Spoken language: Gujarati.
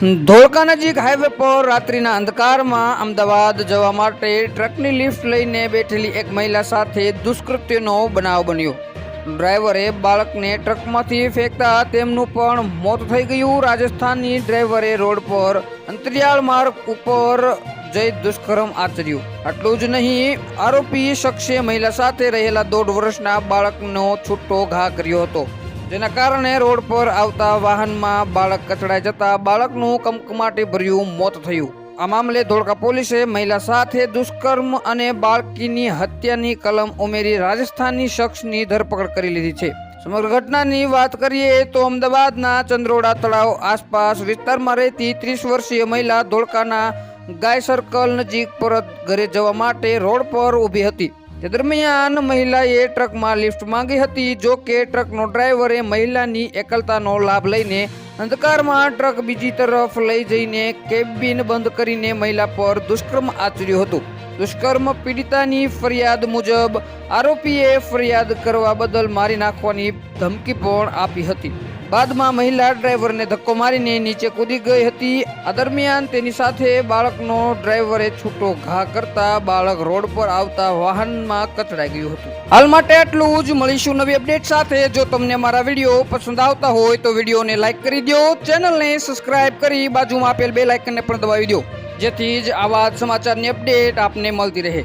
ધોળકા નજીક હાઈવે પર રાત્રિના અંધકારમાં અમદાવાદ જવા માટે ટ્રકની લિફ્ટ લઈને બેઠેલી એક મહિલા સાથે દુષ્કૃત્યનો બનાવ બન્યો। ડ્રાઈવરે બાળકને ટ્રકમાંથી ફેંકતા તેમનું પણ મોત થઈ ગયું। રાજસ્થાનની ડ્રાઈવરે રોડ પર અંતરિયાળ માર્ગ ઉપર જઈ દુષ્કર્મ આચર્યું। આટલું જ નહીં, આરોપી શખ્સે મહિલા સાથે રહેલા 1.5 વર્ષના બાળકનો છૂટો ઘા કર્યો હતો, જેના કારણે રોડ પર આવતા વાહનમાં બાળક કચડાઈ જતા બાળકનું કમકમાટી ભર્યું મોત થયું। આ મામલે ધોળકા પોલીસે મહિલા સાથે દુષ્કર્મ અને બાળકીની હત્યાની કલમ ઉમેરી રાજસ્થાનની શખ્સની ધરપકડ કરી લીધી છે। સમગ્ર ઘટનાની વાત કરીએ તો અમદાવાદના ચંદ્રોડા તળાવ આસપાસ વિસ્તારમાં રહેતી 30 વર્ષીય મહિલા ધોળકાના ગાય સર્કલ નજીક પરત ઘરે જવા માટે રોડ પર ઊભી હતી। તે દરમિયાન મહિલાએ ટ્રકમાં લિફ્ટ માંગી હતી। જો કે ટ્રકનો ડ્રાઈવરે મહિલાની એકલતાનો લાભ લઈને અંધકારમાં ટ્રક બીજી તરફ લઈ જઈને કેબિન બંધ કરીને મહિલા પર દુષ્કર્મ આચર્યું હતું। દુષ્કર્મ પીડિતાની ફરિયાદ મુજબ આરોપીએ ફરિયાદ કરવા બદલ મારી નાખવાની ધમકી પણ આપી હતી। બાદમાં મહિલા ડ્રાઈવરને ધક્કો મારીને નીચે કૂદી ગઈ હતી। આ દરમિયાન તેની સાથે બાળકનો ડ્રાઈવરે છૂટો ઘા કરતા બાળક રોડ પર આવતા વાહનમાં કચડાઈ ગયું હતું। હાલ માટે આટલું જ। મળીશું નવી અપડેટ સાથે। જો તમને મારા વિડીયો પસંદ આવતા હોય તો વિડીયોને લાઈક કરી દો, ચેનલને સબસ્ક્રાઇબ કરી બાજુમાં આપેલ બેલ આઇકનને પણ દબાવી દો, જેથી જ આવા સમાચારની અપડેટ આપને મળતી રહે।